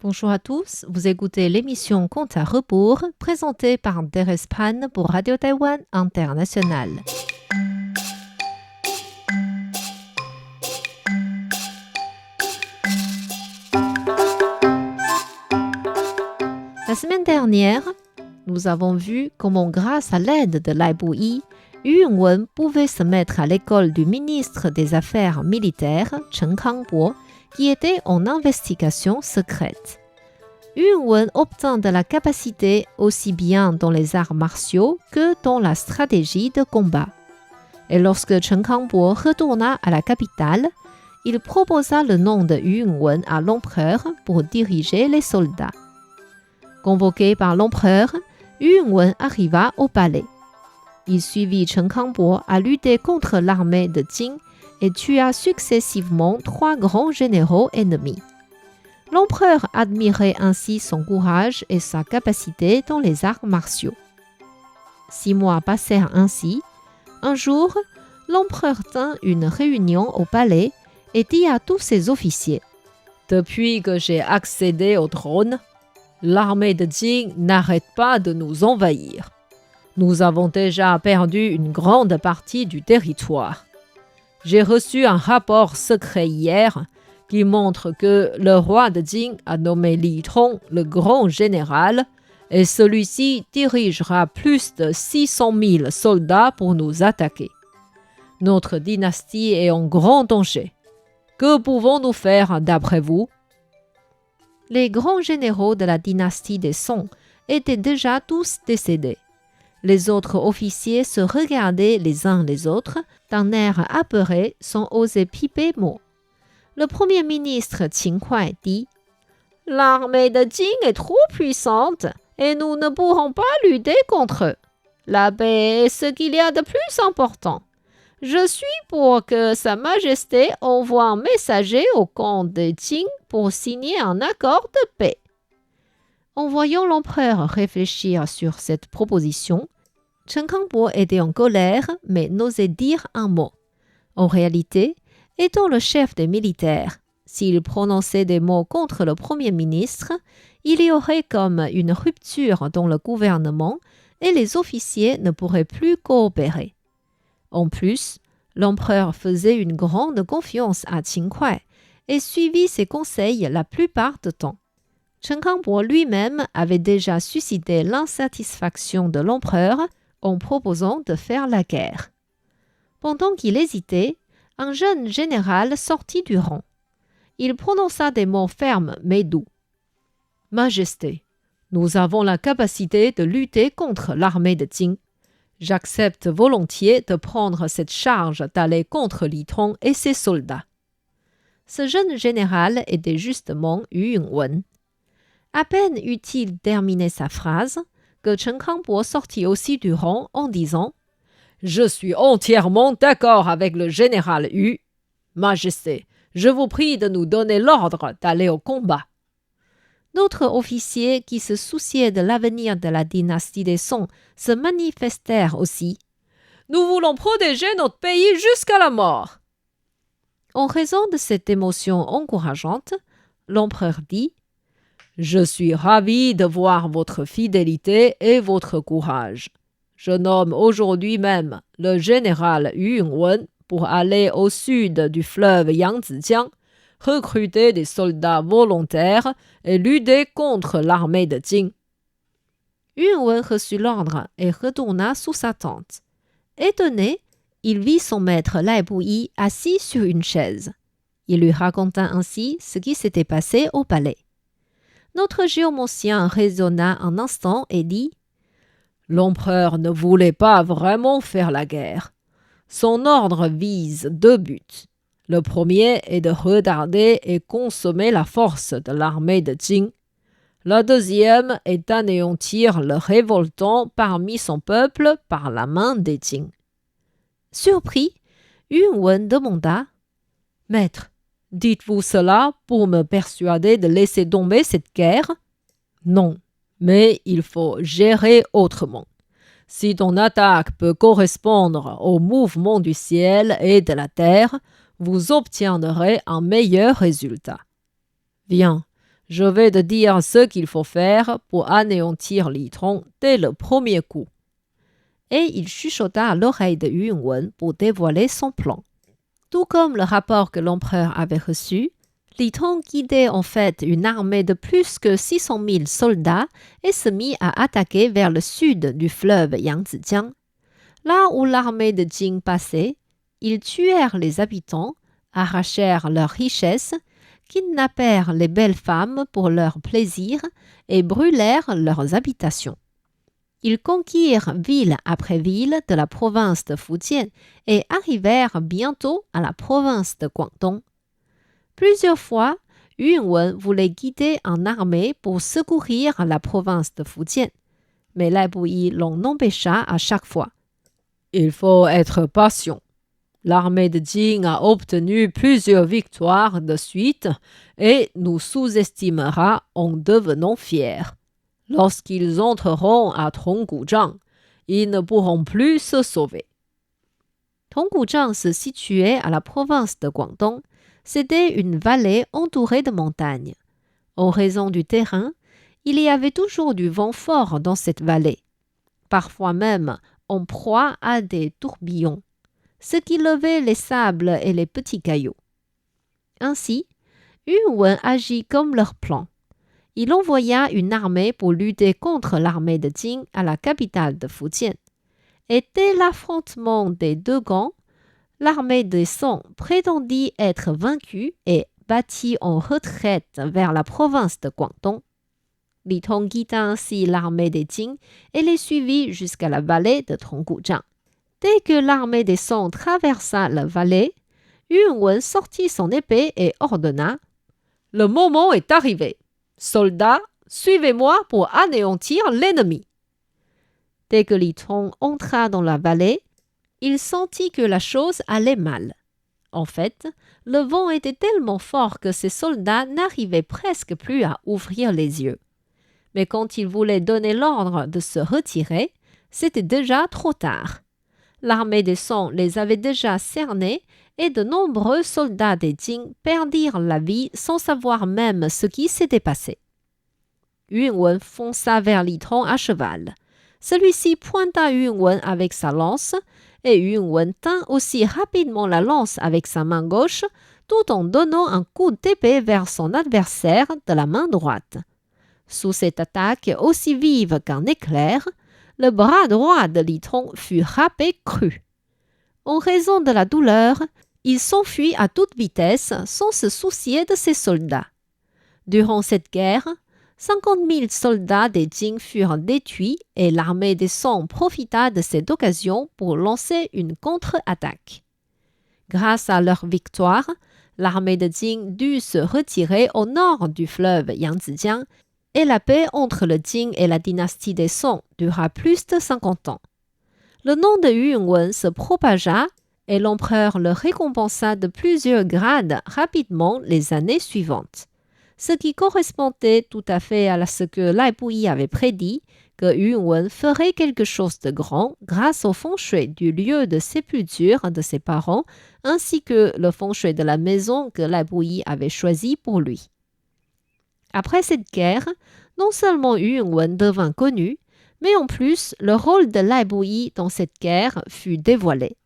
Bonjour à tous, vous écoutez l'émission Compte à rebours présentée par Terespan pour Radio Taïwan International. La semaine dernière, nous avons vu comment grâce à l'aide de Lai Buyi, Yu Yingwen pouvait se mettre à l'école du ministre des Affaires militaires, Chen Kangbo, qui était en investigation secrète. Yu Yingwen obtint de la capacité aussi bien dans les arts martiaux que dans la stratégie de combat. Et lorsque Chen Kangbo retourna à la capitale, il proposa le nom de Yu Yingwen à l'empereur pour diriger les soldats. Convoqué par l'empereur, Yu Yingwen arriva au palais. Il suivit Chen Kangbo à lutter contre l'armée de Jing et tua successivement 3 grands généraux ennemis. L'empereur admirait ainsi son courage et sa capacité dans les arts martiaux. 6 mois passèrent ainsi. Un jour, l'empereur tint une réunion au palais et dit à tous ses officiers : « Depuis que j'ai accédé au trône, l'armée de Jing n'arrête pas de nous envahir. Nous avons déjà perdu une grande partie du territoire. J'ai reçu un rapport secret hier qui montre que le roi de Jing a nommé Li Tong le grand général et celui-ci dirigera plus de 600 000 soldats pour nous attaquer. Notre dynastie est en grand danger. Que pouvons-nous faire d'après vous ? » Les grands généraux de la dynastie des Song étaient déjà tous décédés. Les autres officiers se regardaient les uns les autres d'un air apeuré sans oser piper mot. Le premier ministre Qin Kuai dit : « L'armée de Jing est trop puissante et nous ne pourrons pas lutter contre eux. La paix est ce qu'il y a de plus important. Je suis pour que Sa Majesté envoie un messager au camp de Jing pour signer un accord de paix. » En voyant l'empereur réfléchir sur cette proposition, Chen Kangbo était en colère mais n'osait dire un mot. En réalité, étant le chef des militaires, s'il prononçait des mots contre le premier ministre, il y aurait comme une rupture dans le gouvernement et les officiers ne pourraient plus coopérer. En plus, l'empereur faisait une grande confiance à Qin Kuai et suivit ses conseils la plupart du temps. Chen Kangbo lui-même avait déjà suscité l'insatisfaction de l'empereur en proposant de faire la guerre. Pendant qu'il hésitait, un jeune général sortit du rang. Il prononça des mots fermes mais doux. « Majesté, nous avons la capacité de lutter contre l'armée de Jing. J'accepte volontiers de prendre cette charge d'aller contre Li Tong et ses soldats. » Ce jeune général était justement Yu Yingwen. À peine eut-il terminé sa phrase que Chen Kangbo sortit aussi du rang en disant : « Je suis entièrement d'accord avec le général Yu. Majesté, je vous prie de nous donner l'ordre d'aller au combat. » D'autres officiers qui se souciaient de l'avenir de la dynastie des Song se manifestèrent aussi. « Nous voulons protéger notre pays jusqu'à la mort. » En raison de cette émotion encourageante, l'empereur dit : « Je suis ravi de voir votre fidélité et votre courage. Je nomme aujourd'hui même le général Yu Yingwen pour aller au sud du fleuve Yangtze-Jiang, recruter des soldats volontaires et lutter contre l'armée de Jing. » Yu Yingwen reçut l'ordre et retourna sous sa tente. Étonné, il vit son maître Lai Buyi assis sur une chaise. Il lui raconta ainsi ce qui s'était passé au palais. Notre géomancien raisonna un instant et dit : « L'empereur ne voulait pas vraiment faire la guerre. Son ordre vise 2 buts. Le premier est de retarder et consommer la force de l'armée de Jing. Le deuxième est d'anéantir le révoltant parmi son peuple par la main des Jing. » Surpris, Yu Yingwen demanda : « Maître, dites-vous cela pour me persuader de laisser tomber cette guerre ? » Non, mais il faut gérer autrement. Si ton attaque peut correspondre au mouvement du ciel et de la terre, vous obtiendrez un meilleur résultat. Viens, Je vais te dire ce qu'il faut faire pour anéantir Li Tong dès le premier coup. » Et il chuchota à l'oreille de Yun Wen pour dévoiler son plan. Tout comme le rapport que l'empereur avait reçu, Li Tong guidait en fait une armée de plus que 600 000 soldats et se mit à attaquer vers le sud du fleuve Yangtze-Jiang. Là où l'armée de Jing passait, ils tuèrent les habitants, arrachèrent leurs richesses, kidnappèrent les belles femmes pour leur plaisir et brûlèrent leurs habitations. Ils conquirent ville après ville de la province de Fujian et arrivèrent bientôt à la province de Guangdong. Plusieurs fois, Yun Wen voulait guider une armée pour secourir la province de Fujian, mais Lai Buyi l'en empêcha à chaque fois. Il faut être patient. L'armée de Jing a obtenu plusieurs victoires de suite et nous sous-estimera en devenant fiers. Lorsqu'ils entreront à Tonggujiang, ils ne pourront plus se sauver. Tonggujiang se situait à la province de Guangdong. C'était une vallée entourée de montagnes. En raison du terrain, il y avait toujours du vent fort dans cette vallée, parfois même en proie à des tourbillons, ce qui levait les sables et les petits cailloux. Ainsi, Yun Wen agit comme leur plan. Il envoya une armée pour lutter contre l'armée de Jing à la capitale de Fujian. Et dès l'affrontement des deux camps, l'armée des Song prétendit être vaincue et battit en retraite vers la province de Guangdong. Li Tong guida ainsi l'armée des Jing et les suivit jusqu'à la vallée de Tonggujiang. Dès que l'armée des Song traversa la vallée, Yun Wen sortit son épée et ordonna « Le moment est arrivé. Soldats, suivez-moi pour anéantir l'ennemi. » Dès que Li Tong entra dans la vallée, il sentit que la chose allait mal. En fait, le vent était tellement fort que ses soldats n'arrivaient presque plus à ouvrir les yeux. Mais quand il voulait donner l'ordre de se retirer, c'était déjà trop tard. L'armée des Song les avait déjà cernés et de nombreux soldats des Jing perdirent la vie sans savoir même ce qui s'était passé. Yun Wen fonça vers Li Tong à cheval. Celui-ci pointa Yun Wen avec sa lance et Yun Wen tint aussi rapidement la lance avec sa main gauche tout en donnant un coup d'épée vers son adversaire de la main droite. Sous cette attaque aussi vive qu'un éclair, le bras droit de Li Tong fut râpé cru. En raison de la douleur, il s'enfuit à toute vitesse sans se soucier de ses soldats. Durant cette guerre, 50 000 soldats des Jing furent détruits et l'armée des Song profita de cette occasion pour lancer une contre-attaque. Grâce à leur victoire, l'armée de Jing dut se retirer au nord du fleuve Yangtze-Jiang et la paix entre le Jing et la dynastie des Song dura plus de 50 ans. Le nom de Yun Wen se propagea et l'empereur le récompensa de plusieurs grades rapidement les années suivantes, ce qui correspondait tout à fait à ce que Lai Buyi avait prédit, que Yun Wen ferait quelque chose de grand grâce au feng shui du lieu de sépulture de ses parents, ainsi que le feng shui de la maison que Lai Buyi avait choisi pour lui. Après cette guerre, non seulement Yun Wen devint connu, mais en plus, le rôle de Lai Buyi dans cette guerre fut dévoilé.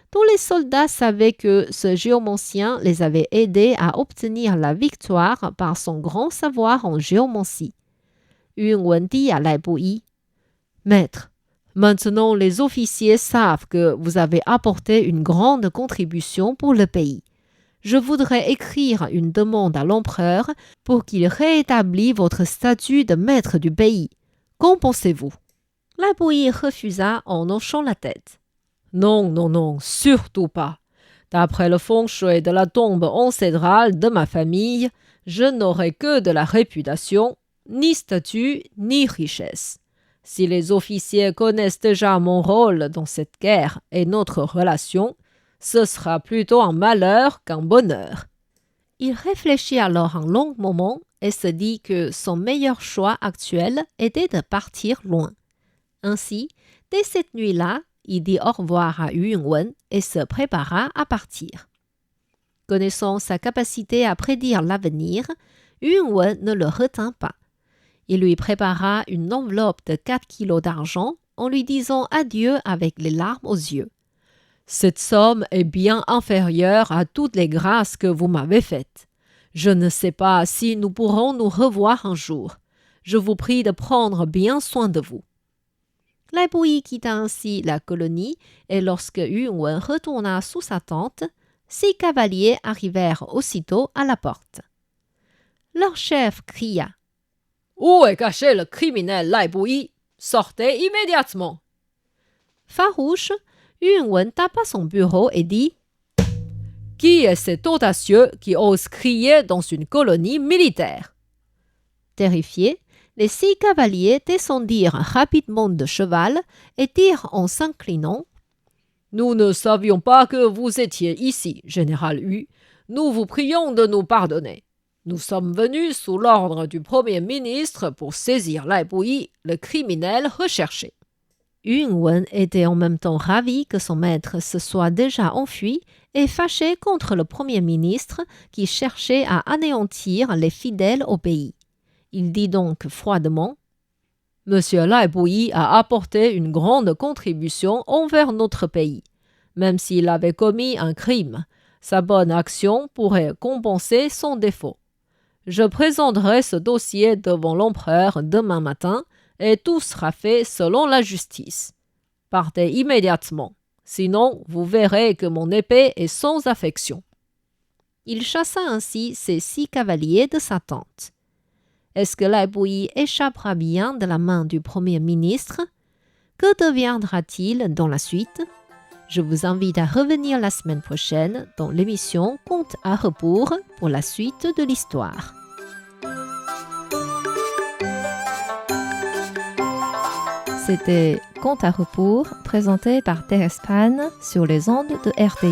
Tous les soldats savaient que ce géomancien les avait aidés à obtenir la victoire par son grand savoir en géomancie. Yun Wen dit à Lai Buyi, « Maître, maintenant les officiers savent que vous avez apporté une grande contribution pour le pays. Je voudrais écrire une demande à l'empereur pour qu'il réétablisse votre statut de maître du pays. Qu'en pensez-vous » Lai Buyi refusa en hochant la tête. « Non, non, non, surtout pas. D'après le feng shui de la tombe ancestrale de ma famille, je n'aurai que de la réputation, ni statut, ni richesse. Si les officiers connaissent déjà mon rôle dans cette guerre et notre relation, ce sera plutôt un malheur qu'un bonheur. » Il réfléchit alors un long moment et se dit que son meilleur choix actuel était de partir loin. Ainsi, dès cette nuit-là, il dit au revoir à Yun Wen et se prépara à partir. Connaissant sa capacité à prédire l'avenir, Yun-Wen ne le retint pas. Il lui prépara une enveloppe de 4 kilos d'argent en lui disant adieu avec les larmes aux yeux. « Cette somme est bien inférieure à toutes les grâces que vous m'avez faites. Je ne sais pas si nous pourrons nous revoir un jour. Je vous prie de prendre bien soin de vous. » Lai Buyi quitta ainsi la colonie et lorsque Yun-Wen retourna sous sa tente, 6 cavaliers arrivèrent aussitôt à la porte. Leur chef cria « Où est caché le criminel Lai Buyi? Sortez immédiatement !» Farouche, Yun-Wen tapa son bureau et dit « Qui est cet audacieux qui ose crier dans une colonie militaire ?» Terrifiés, les 6 cavaliers descendirent rapidement de cheval et dirent en s'inclinant « Nous ne savions pas que vous étiez ici, général Yu. Nous vous prions de nous pardonner. Nous sommes venus sous l'ordre du Premier ministre pour saisir Lai Buyi, le criminel recherché. » Yun-Wen était en même temps ravi que son maître se soit déjà enfui et fâché contre le Premier ministre qui cherchait à anéantir les fidèles au pays. Il dit donc froidement « Monsieur Lai Buyi a apporté une grande contribution envers notre pays. Même s'il avait commis un crime, sa bonne action pourrait compenser son défaut. Je présenterai ce dossier devant l'empereur demain matin et tout sera fait selon la justice. Partez immédiatement, sinon vous verrez que mon épée est sans affection. » Il chassa ainsi ses 6 cavaliers de sa tente. Est-ce que Lai Buyi échappera bien de la main du Premier ministre? Que deviendra-t-il dans la suite? Je vous invite à revenir la semaine prochaine dans l'émission Contes à rebours pour la suite de l'histoire. C'était Contes à rebours présenté par Thérèse Pan sur les ondes de RTI.